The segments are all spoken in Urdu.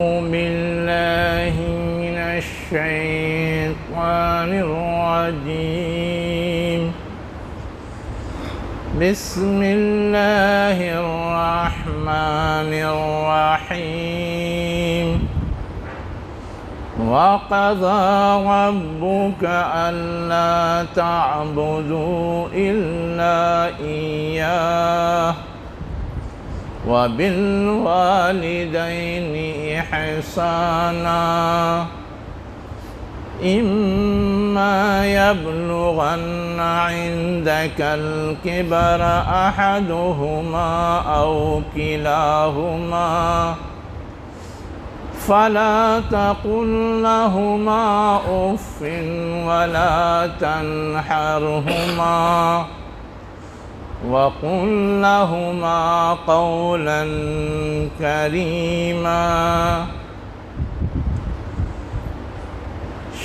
بالله من الشيطان الرجيم. بسم الله الرحمن الرحيم. وقضى ربك ألا تعبدوا إلا إياه وبالوالدين إحسانا إما يبلغن عندك الكبر أحدهما أو كلاهما فلا تقل لهما أف ولا تنحرهما وقل لهما قولا كريما.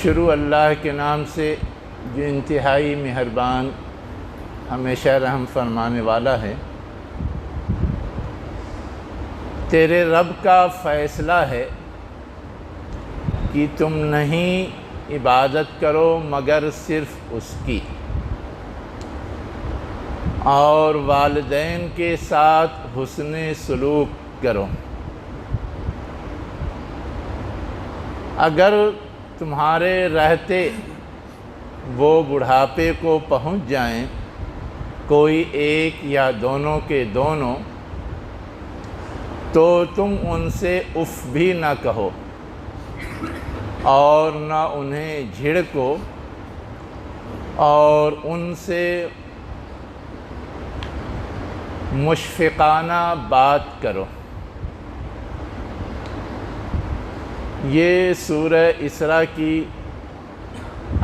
شروع اللہ کے نام سے جو انتہائی مہربان، ہمیشہ رحم فرمانے والا ہے. تیرے رب کا فیصلہ ہے کہ تم نہیں عبادت کرو مگر صرف اس کی، اور والدین کے ساتھ حسن سلوک کرو. اگر تمہارے رہتے وہ بڑھاپے کو پہنچ جائیں، کوئی ایک یا دونوں کے دونوں، تو تم ان سے اف بھی نہ کہو اور نہ انہیں جھڑکو، اور ان سے مشفقانہ بات کرو. یہ سورہ اسراء کی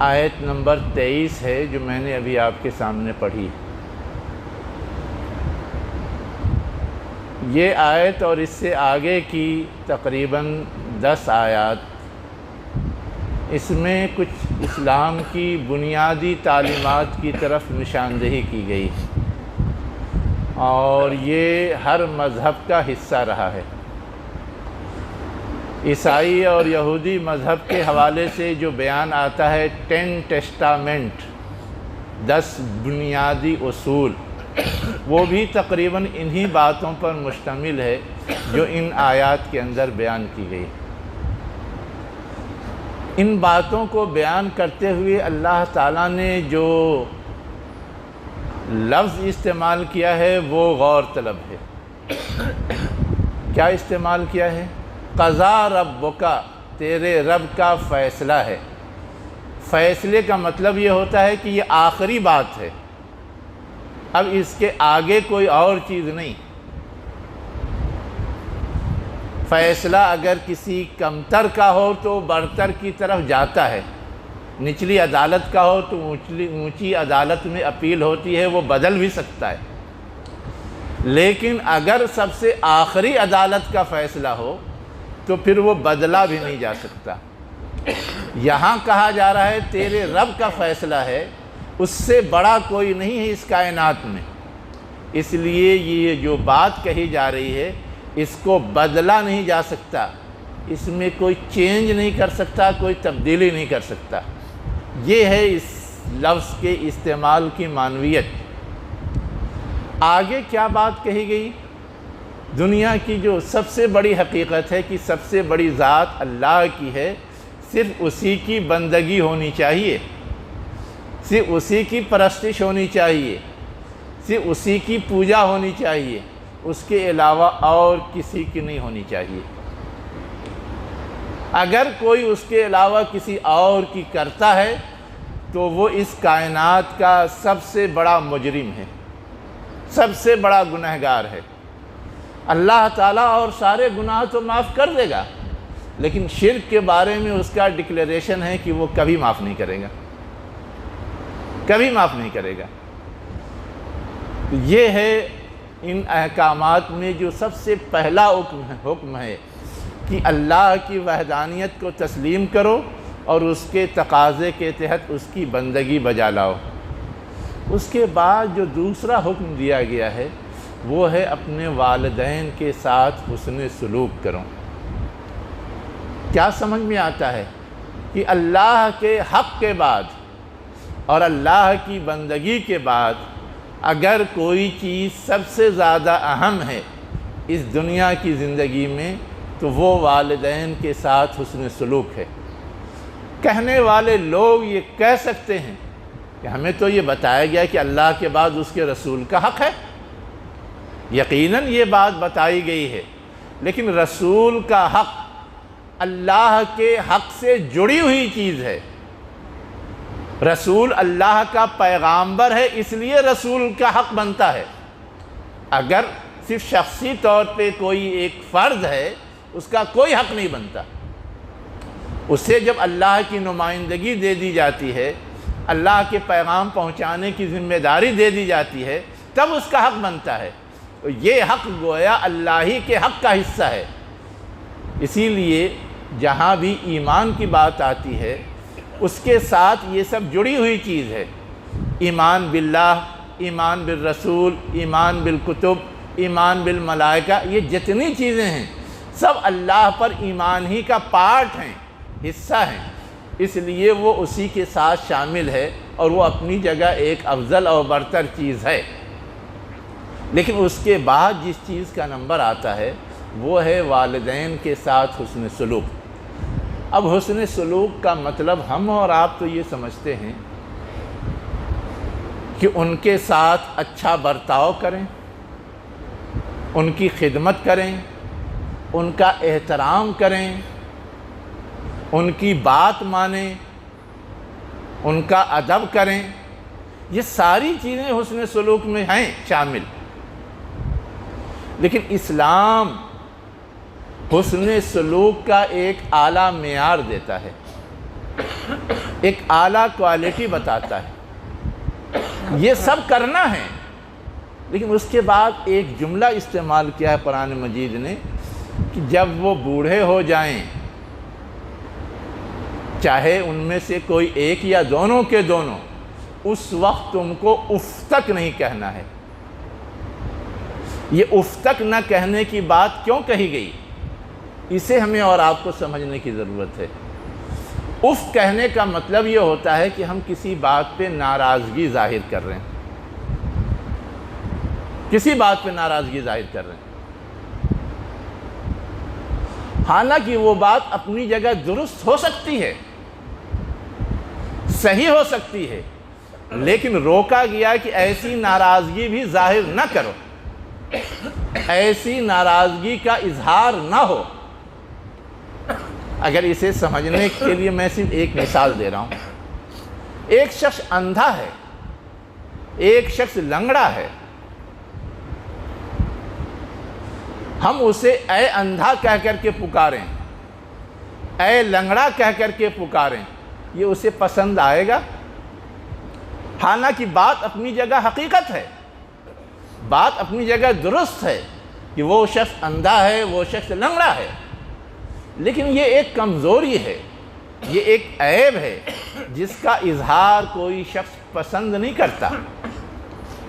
آیت نمبر 23 ہے جو میں نے ابھی آپ کے سامنے پڑھی. یہ آیت اور اس سے آگے کی تقریباً 10 آیات، اس میں کچھ اسلام کی بنیادی تعلیمات کی طرف نشاندہی کی گئی ہے، اور یہ ہر مذہب کا حصہ رہا ہے. عیسائی اور یہودی مذہب کے حوالے سے جو بیان آتا ہے 10 ٹیسٹامنٹ، 10 بنیادی اصول، وہ بھی تقریباً انہی باتوں پر مشتمل ہے جو ان آیات کے اندر بیان کی گئی. ان باتوں کو بیان کرتے ہوئے اللہ تعالیٰ نے جو لفظ استعمال کیا ہے وہ غور طلب ہے. کیا استعمال کیا ہے؟ قضا ربک، تیرے رب کا فیصلہ ہے. فیصلے کا مطلب یہ ہوتا ہے کہ یہ آخری بات ہے، اب اس کے آگے کوئی اور چیز نہیں. فیصلہ اگر کسی کمتر کا ہو تو برتر کی طرف جاتا ہے، نچلی عدالت کا ہو تو اونچی عدالت میں اپیل ہوتی ہے، وہ بدل بھی سکتا ہے. لیکن اگر سب سے آخری عدالت کا فیصلہ ہو تو پھر وہ بدلا بھی نہیں جا سکتا. یہاں کہا جا رہا ہے تیرے رب کا فیصلہ ہے، اس سے بڑا کوئی نہیں ہے اس کائنات میں. اس لیے یہ جو بات کہی جا رہی ہے اس کو بدلا نہیں جا سکتا، اس میں کوئی چینج نہیں کر سکتا، کوئی تبدیلی نہیں کر سکتا. یہ ہے اس لفظ کے استعمال کی معنویت. آگے کیا بات کہی گئی؟ دنیا کی جو سب سے بڑی حقیقت ہے کہ سب سے بڑی ذات اللہ کی ہے، صرف اسی کی بندگی ہونی چاہیے، صرف اسی کی پرستش ہونی چاہیے، صرف اسی کی پوجا ہونی چاہیے، اس کے علاوہ اور کسی کی نہیں ہونی چاہیے. اگر کوئی اس کے علاوہ کسی اور کی کرتا ہے تو وہ اس کائنات کا سب سے بڑا مجرم ہے، سب سے بڑا گنہگار ہے. اللہ تعالیٰ اور سارے گناہ تو معاف کر دے گا، لیکن شرک کے بارے میں اس کا ڈکلیریشن ہے کہ وہ کبھی معاف نہیں کرے گا، کبھی معاف نہیں کرے گا. یہ ہے ان احکامات میں جو سب سے پہلا حکم ہے کہ اللہ کی وحدانیت کو تسلیم کرو اور اس کے تقاضے کے تحت اس کی بندگی بجا لاؤ. اس کے بعد جو دوسرا حکم دیا گیا ہے وہ ہے اپنے والدین کے ساتھ حسن سلوک کرو. کیا سمجھ میں آتا ہے کہ اللہ کے حق کے بعد اور اللہ کی بندگی کے بعد اگر کوئی چیز سب سے زیادہ اہم ہے اس دنیا کی زندگی میں تو وہ والدین کے ساتھ حسن سلوک ہے۔ کہنے والے لوگ یہ کہہ سکتے ہیں کہ ہمیں تو یہ بتایا گیا کہ اللہ کے بعد اس کے رسول کا حق ہے، یقیناً یہ بات بتائی گئی ہے، لیکن رسول کا حق اللہ کے حق سے جڑی ہوئی چیز ہے۔ رسول اللہ کا پیغامبر ہے، اس لیے رسول کا حق بنتا ہے۔ اگر صرف شخصی طور پہ کوئی ایک فرد ہے اس کا کوئی حق نہیں بنتا۔ اسے جب اللہ کی نمائندگی دے دی جاتی ہے، اللہ کے پیغام پہنچانے کی ذمہ داری دے دی جاتی ہے، تب اس کا حق بنتا ہے۔ یہ حق گویا اللہ ہی کے حق کا حصہ ہے۔ اسی لیے جہاں بھی ایمان کی بات آتی ہے اس کے ساتھ یہ سب جڑی ہوئی چیز ہے۔ ایمان باللہ، ایمان بالرسول، ایمان بالکتب، ایمان بالملائکہ، یہ جتنی چیزیں ہیں سب اللہ پر ایمان ہی کا پارٹ ہیں، حصہ ہیں، اس لیے وہ اسی کے ساتھ شامل ہے اور وہ اپنی جگہ ایک افضل اور برتر چیز ہے۔ لیکن اس کے بعد جس چیز کا نمبر آتا ہے وہ ہے والدین کے ساتھ حسن سلوک۔ اب حسن سلوک کا مطلب ہم اور آپ تو یہ سمجھتے ہیں کہ ان کے ساتھ اچھا برتاؤ کریں، ان کی خدمت کریں، ان کا احترام کریں، ان کی بات مانیں، ان کا ادب کریں، یہ ساری چیزیں حسن سلوک میں ہیں شامل۔ لیکن اسلام حسن سلوک کا ایک اعلیٰ معیار دیتا ہے، ایک اعلیٰ کوالٹی بتاتا ہے۔ یہ سب کرنا ہے، لیکن اس کے بعد ایک جملہ استعمال کیا ہے قرآن مجید نے کہ جب وہ بوڑھے ہو جائیں، چاہے ان میں سے کوئی ایک یا دونوں کے دونوں، اس وقت تم کو اف تک نہیں کہنا ہے۔ یہ اف تک نہ کہنے کی بات کیوں کہی گئی، اسے ہمیں اور آپ کو سمجھنے کی ضرورت ہے۔ اف کہنے کا مطلب یہ ہوتا ہے کہ ہم کسی بات پہ ناراضگی ظاہر کر رہے ہیں، کسی بات پہ ناراضگی ظاہر کر رہے ہیں، حالانکہ وہ بات اپنی جگہ درست ہو سکتی ہے، صحیح ہو سکتی ہے، لیکن روکا گیا کہ ایسی ناراضگی بھی ظاہر نہ کرو، ایسی ناراضگی کا اظہار نہ ہو۔ اگر اسے سمجھنے کے لیے میں صرف ایک مثال دے رہا ہوں۔ ایک شخص اندھا ہے، ایک شخص لنگڑا ہے، ہم اسے اے اندھا کہہ کر کے پکاریں، اے لنگڑا کہہ کر کے پکاریں، یہ اسے پسند آئے گا؟ حالانکہ بات اپنی جگہ حقیقت ہے، بات اپنی جگہ درست ہے کہ وہ شخص اندھا ہے، وہ شخص لنگڑا ہے، لیکن یہ ایک کمزوری ہے، یہ ایک عیب ہے جس کا اظہار کوئی شخص پسند نہیں کرتا۔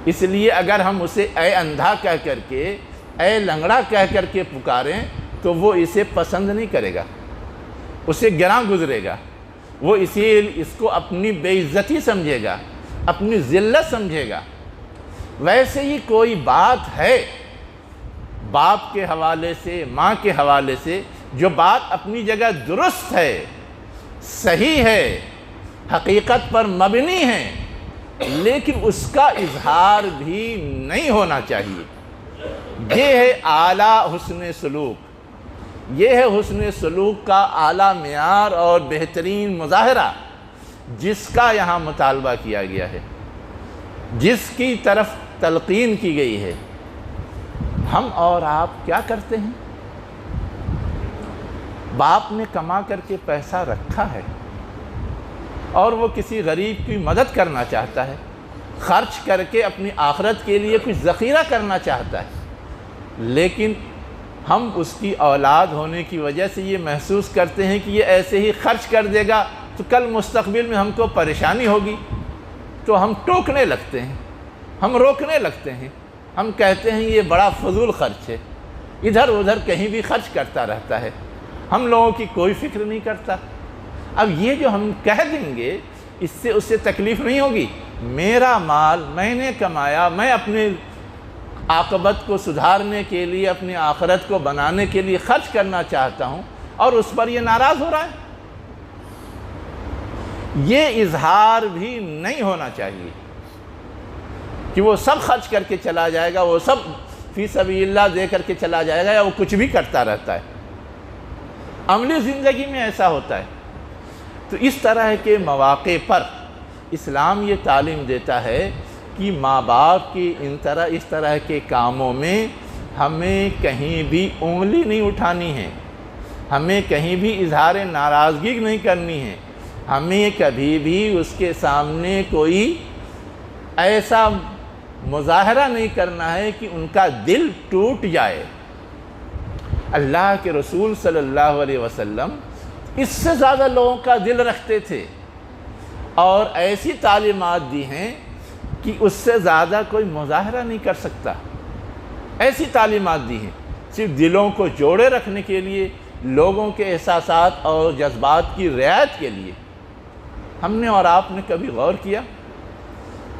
اس لیے اگر ہم اسے اے اندھا کہہ کر کے، اے لنگڑا کہہ کر کے پکاریں تو وہ اسے پسند نہیں کرے گا، اسے گراں گزرے گا، وہ اس کو اپنی بے عزتی سمجھے گا، اپنی ذلت سمجھے گا۔ ویسے ہی کوئی بات ہے باپ کے حوالے سے، ماں کے حوالے سے، جو بات اپنی جگہ درست ہے، صحیح ہے، حقیقت پر مبنی ہے، لیکن اس کا اظہار بھی نہیں ہونا چاہیے۔ یہ ہے اعلیٰ حسن سلوک، یہ ہے حسن سلوک کا اعلیٰ معیار اور بہترین مظاہرہ جس کا یہاں مطالبہ کیا گیا ہے، جس کی طرف تلقین کی گئی ہے۔ ہم اور آپ کیا کرتے ہیں؟ باپ نے کما کر کے پیسہ رکھا ہے اور وہ کسی غریب کی مدد کرنا چاہتا ہے، خرچ کر کے اپنی آخرت کے لیے کچھ ذخیرہ کرنا چاہتا ہے، لیکن ہم اس کی اولاد ہونے کی وجہ سے یہ محسوس کرتے ہیں کہ یہ ایسے ہی خرچ کر دے گا تو کل مستقبل میں ہم کو پریشانی ہوگی، تو ہم ٹوکنے لگتے ہیں، ہم روکنے لگتے ہیں، ہم کہتے ہیں یہ بڑا فضول خرچ ہے، ادھر ادھر کہیں بھی خرچ کرتا رہتا ہے۔ ہم لوگوں کی کوئی فکر نہیں کرتا۔ اب یہ جو ہم کہہ دیں گے اس سے تکلیف نہیں ہوگی۔ میرا مال میں نے کمایا، میں اپنے عاقبت کو سدھارنے کے لیے، اپنی آخرت کو بنانے کے لیے خرچ کرنا چاہتا ہوں، اور اس پر یہ ناراض ہو رہا ہے۔ یہ اظہار بھی نہیں ہونا چاہیے کہ وہ سب خرچ کر کے چلا جائے گا، وہ سب فی سبیل اللہ دے کر کے چلا جائے گا، یا وہ کچھ بھی کرتا رہتا ہے۔ عملی زندگی میں ایسا ہوتا ہے۔ تو اس طرح کے مواقع پر اسلام یہ تعلیم دیتا ہے کہ ماں باپ کی اس طرح کے کاموں میں ہمیں کہیں بھی انگلی نہیں اٹھانی ہے، ہمیں کہیں بھی اظہار ناراضگی نہیں کرنی ہے، ہمیں کبھی بھی اس کے سامنے کوئی ایسا مظاہرہ نہیں کرنا ہے کہ ان کا دل ٹوٹ جائے۔ اللہ کے رسول صلی اللہ علیہ وسلم اس سے زیادہ لوگوں کا دل رکھتے تھے، اور ایسی تعلیمات دی ہیں کہ اس سے زیادہ کوئی مظاہرہ نہیں کر سکتا۔ ایسی تعلیمات دی ہیں صرف دلوں کو جوڑے رکھنے کے لیے، لوگوں کے احساسات اور جذبات کی رعایت کے لیے۔ ہم نے اور آپ نے کبھی غور کیا؟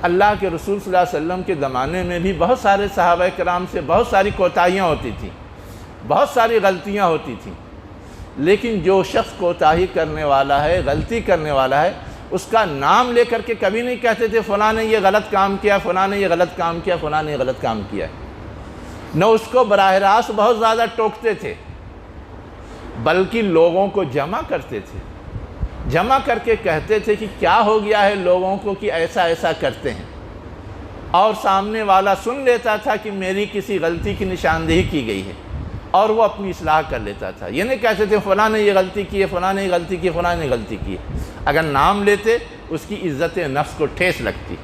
اللہ کے رسول صلی اللہ علیہ وسلم کے زمانے میں بھی بہت سارے صحابہ کرام سے بہت ساری کوتاہیاں ہوتی تھیں، بہت ساری غلطیاں ہوتی تھیں، لیکن جو شخص کوتاہی کرنے والا ہے، غلطی کرنے والا ہے، اس کا نام لے کر کے کبھی نہیں کہتے تھے فلاں نے یہ غلط کام کیا، فلاں نے یہ غلط کام کیا، فلاں نے یہ غلط کام کیا۔ نہ اس کو براہ راست بہت زیادہ ٹوکتے تھے، بلکہ لوگوں کو جمع کرتے تھے، جمع کر کے کہتے تھے کہ کیا ہو گیا ہے لوگوں کو کہ ایسا ایسا کرتے ہیں، اور سامنے والا سن لیتا تھا کہ میری کسی غلطی کی نشاندہی کی گئی ہے، اور وہ اپنی اصلاح کر لیتا تھا۔ یہ نہیں کہتے تھے فلاں نے یہ غلطی کی ہے، فلاں نے یہ غلطی کی ہے، فلاں نے غلطی کی ہے۔ اگر نام لیتے اس کی عزت نفس کو ٹھیس لگتی۔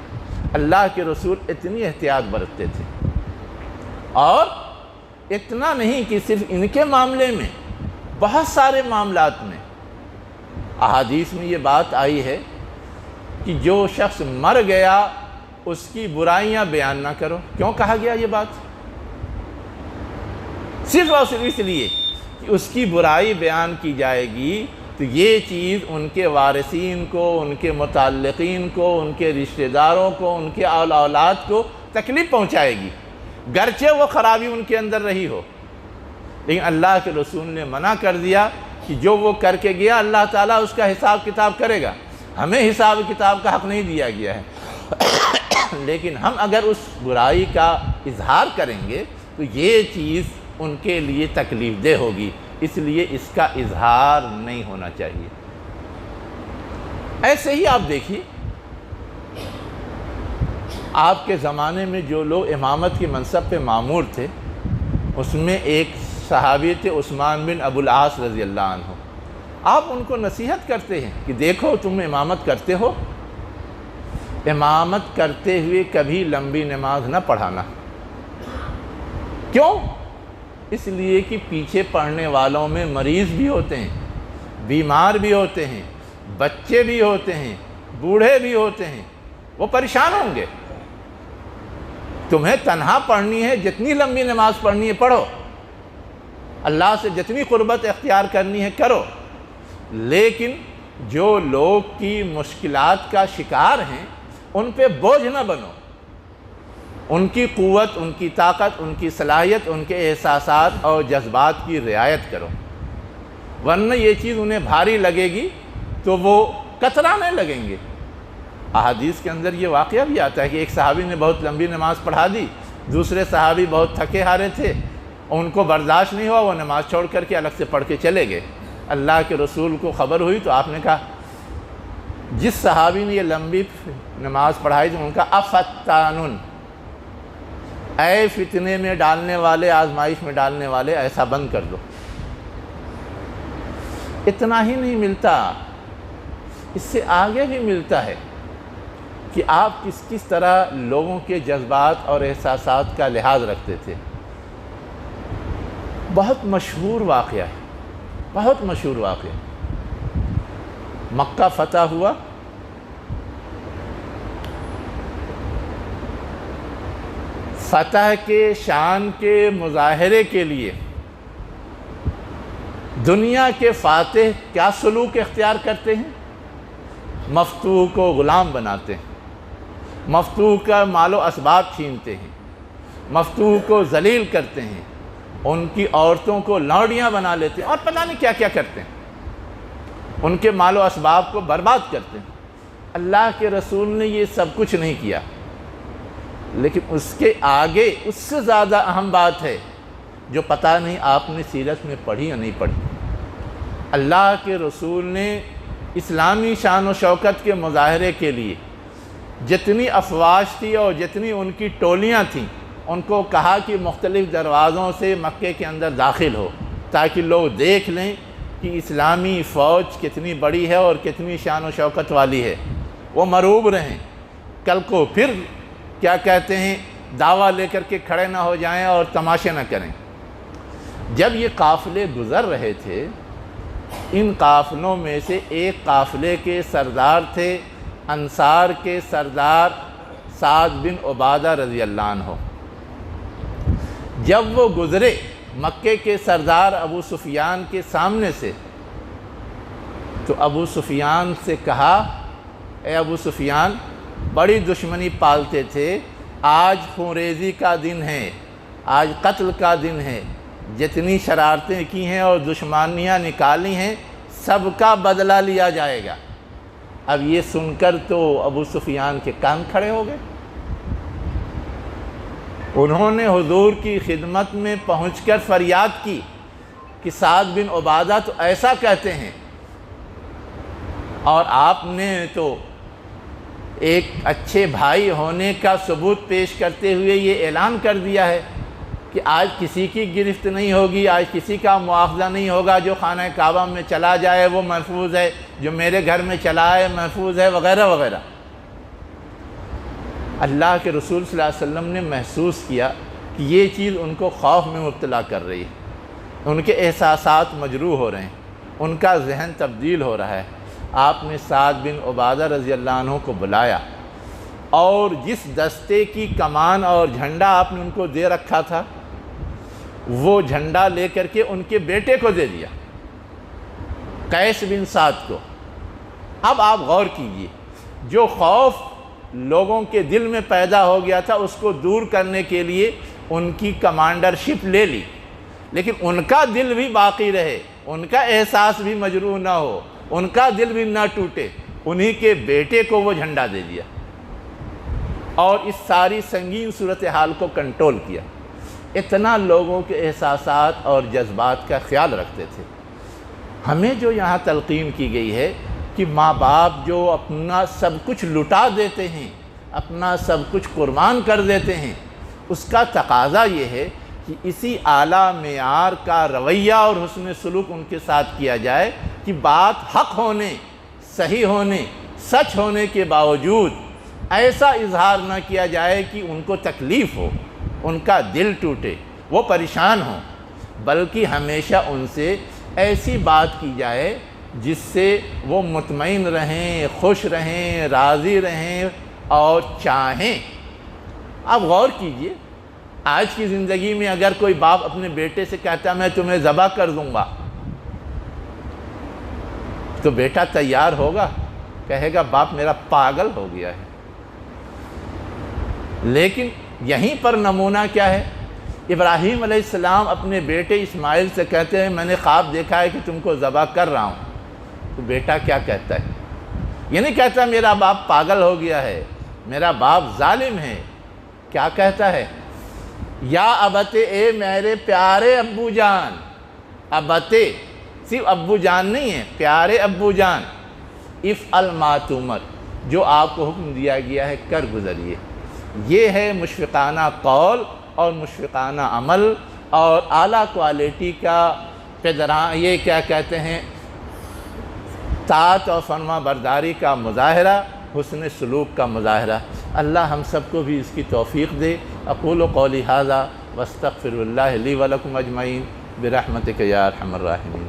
اللہ کے رسول اتنی احتیاط برتتے تھے، اور اتنا نہیں کہ صرف ان کے معاملے میں، بہت سارے معاملات میں احادیث میں یہ بات آئی ہے کہ جو شخص مر گیا اس کی برائیاں بیان نہ کرو۔ کیوں کہا گیا یہ بات؟ صرف اور صرف اس لیے کہ اس کی برائی بیان کی جائے گی تو یہ چیز ان کے وارثین کو، ان کے متعلقین کو، ان کے رشتہ داروں کو، ان کے اولاد کو تکلیف پہنچائے گی، گرچہ وہ خرابی ان کے اندر رہی ہو۔ لیکن اللہ کے رسول نے منع کر دیا کہ جو وہ کر کے گیا اللہ تعالیٰ اس کا حساب کتاب کرے گا۔ ہمیں حساب کتاب کا حق نہیں دیا گیا ہے، لیکن ہم اگر اس برائی کا اظہار کریں گے تو یہ چیز ان کے لیے تکلیف دہ ہوگی، اس لیے اس کا اظہار نہیں ہونا چاہیے۔ ایسے ہی آپ دیکھیے، آپ کے زمانے میں جو لوگ امامت کے منصب پہ مامور تھے، اس میں ایک صحابی تھے عثمان بن ابو العاص رضی اللہ عنہ۔ آپ ان کو نصیحت کرتے ہیں کہ دیکھو تم امامت کرتے ہو، امامت کرتے ہوئے کبھی لمبی نماز نہ پڑھانا۔ کیوں؟ اس لیے کہ پیچھے پڑھنے والوں میں مریض بھی ہوتے ہیں، بیمار بھی ہوتے ہیں، بچے بھی ہوتے ہیں، بوڑھے بھی ہوتے ہیں، وہ پریشان ہوں گے۔ تمہیں تنہا پڑھنی ہے، جتنی لمبی نماز پڑھنی ہے پڑھو، اللہ سے جتنی قربت اختیار کرنی ہے کرو، لیکن جو لوگ کی مشکلات کا شکار ہیں ان پہ بوجھ نہ بنو، ان کی قوت، ان کی طاقت، ان کی صلاحیت، ان کے احساسات اور جذبات کی رعایت کرو، ورنہ یہ چیز انہیں بھاری لگے گی تو وہ کترانے لگیں گے۔ احادیث کے اندر یہ واقعہ بھی آتا ہے کہ ایک صحابی نے بہت لمبی نماز پڑھا دی، دوسرے صحابی بہت تھکے ہارے تھے، ان کو برداشت نہیں ہوا، وہ نماز چھوڑ کر کے الگ سے پڑھ کے چلے گئے۔ اللہ کے رسول کو خبر ہوئی تو آپ نے کہا جس صحابی نے یہ لمبی نماز پڑھائی تو ان کا افتانن، اے فتنے میں ڈالنے والے، آزمائش میں ڈالنے والے، ایسا بند کر دو۔ اتنا ہی نہیں ملتا، اس سے آگے بھی ملتا ہے کہ آپ کس طرح لوگوں کے جذبات اور احساسات کا لحاظ رکھتے تھے۔ بہت مشہور واقعہ ہے، بہت مشہور واقعہ۔ مکہ فتح ہوا، فتح کے شان کے مظاہرے کے لیے دنیا کے فاتح کیا سلوک اختیار کرتے ہیں؟ مفتوح کو غلام بناتے ہیں، مفتوح کا مال و اسباب چھینتے ہیں، مفتوح کو ذلیل کرتے ہیں، ان کی عورتوں کو لوڈیاں بنا لیتے ہیں، اور پتہ نہیں کیا کیا کرتے ہیں، ان کے مال و اسباب کو برباد کرتے ہیں۔ اللہ کے رسول نے یہ سب کچھ نہیں کیا، لیکن اس کے آگے اس سے زیادہ اہم بات ہے جو پتہ نہیں آپ نے سیرت میں پڑھی یا نہیں پڑھی۔ اللہ کے رسول نے اسلامی شان و شوکت کے مظاہرے کے لیے جتنی افواج تھی اور جتنی ان کی ٹولیاں تھیں، ان کو کہا کہ مختلف دروازوں سے مکے کے اندر داخل ہو، تاکہ لوگ دیکھ لیں کہ اسلامی فوج کتنی بڑی ہے اور کتنی شان و شوکت والی ہے، وہ مرعوب رہیں، کل کو پھر کیا کہتے ہیں دعویٰ لے کر کے کھڑے نہ ہو جائیں اور تماشے نہ کریں۔ جب یہ قافلے گزر رہے تھے، ان قافلوں میں سے ایک قافلے کے سردار تھے انصار کے سردار سعد بن عبادہ رضی اللہ عنہ۔ جب وہ گزرے مکے کے سردار ابو سفیان کے سامنے سے، تو ابو سفیان سے کہا، اے ابو سفیان، بڑی دشمنی پالتے تھے، آج خونریزی کا دن ہے، آج قتل کا دن ہے، جتنی شرارتیں کی ہیں اور دشمنیاں نکالی ہیں سب کا بدلہ لیا جائے گا۔ اب یہ سن کر تو ابو سفیان کے کان کھڑے ہو گئے۔ انہوں نے حضور کی خدمت میں پہنچ کر فریاد کی کہ سعد بن عبادہ تو ایسا کہتے ہیں، اور آپ نے تو ایک اچھے بھائی ہونے کا ثبوت پیش کرتے ہوئے یہ اعلان کر دیا ہے کہ آج کسی کی گرفت نہیں ہوگی، آج کسی کا مواخذہ نہیں ہوگا، جو خانہ کعبہ میں چلا جائے وہ محفوظ ہے، جو میرے گھر میں چلا ہے محفوظ ہے، وغیرہ وغیرہ۔ اللہ کے رسول صلی اللہ علیہ وسلم نے محسوس کیا کہ یہ چیز ان کو خوف میں مبتلا کر رہی ہے، ان کے احساسات مجروح ہو رہے ہیں، ان کا ذہن تبدیل ہو رہا ہے۔ آپ نے سعد بن عبادہ رضی اللہ عنہ کو بلایا، اور جس دستے کی کمان اور جھنڈا آپ نے ان کو دے رکھا تھا، وہ جھنڈا لے کر کے ان کے بیٹے کو دے دیا، قیس بن سعد کو۔ اب آپ غور کیجئے، جو خوف لوگوں کے دل میں پیدا ہو گیا تھا اس کو دور کرنے کے لیے ان کی کمانڈرشپ لے لی، لیکن ان کا دل بھی باقی رہے، ان کا احساس بھی مجروح نہ ہو، ان کا دل بھی نہ ٹوٹے، انہی کے بیٹے کو وہ جھنڈا دے دیا اور اس ساری سنگین صورتحال کو کنٹرول کیا۔ اتنا لوگوں کے احساسات اور جذبات کا خیال رکھتے تھے۔ ہمیں جو یہاں تلقین کی گئی ہے کہ ماں باپ جو اپنا سب کچھ لٹا دیتے ہیں، اپنا سب کچھ قربان کر دیتے ہیں، اس کا تقاضا یہ ہے کہ اسی اعلیٰ معیار کا رویہ اور حسن سلوک ان کے ساتھ کیا جائے کہ بات حق ہونے، صحیح ہونے، سچ ہونے کے باوجود ایسا اظہار نہ کیا جائے کہ ان کو تکلیف ہو، ان کا دل ٹوٹے، وہ پریشان ہوں، بلکہ ہمیشہ ان سے ایسی بات کی جائے جس سے وہ مطمئن رہیں، خوش رہیں، راضی رہیں اور چاہیں۔ آپ غور کیجئے، آج کی زندگی میں اگر کوئی باپ اپنے بیٹے سے کہتا ہے میں تمہیں ذبح کر دوں گا، تو بیٹا تیار ہوگا؟ کہے گا باپ میرا پاگل ہو گیا ہے۔ لیکن یہیں پر نمونہ کیا ہے؟ ابراہیم علیہ السلام اپنے بیٹے اسماعیل سے کہتے ہیں میں نے خواب دیکھا ہے کہ تم کو ذبح کر رہا ہوں، تو بیٹا کیا کہتا ہے؟ یہ نہیں کہتا میرا باپ پاگل ہو گیا ہے، میرا باپ ظالم ہے۔ کیا کہتا ہے؟ یا ابتے، اے میرے پیارے ابو جان۔ ابتے صرف ابو جان نہیں ہے، پیارے ابو جان، افعل ما تؤمر، جو آپ کو حکم دیا گیا ہے کر گزریے۔ یہ ہے مشفقانہ قول اور مشفقانہ عمل اور اعلیٰ کوالٹی کا یہ کیا کہتے ہیں طاعت اور فرما برداری کا مظاہرہ، حسن سلوک کا مظاہرہ۔ اللہ ہم سب کو بھی اس کی توفیق دے۔ اقول قولی ھذا واستغفر اللہ لی ولکم اجمعین برحمتک یا ارحم الراحمین۔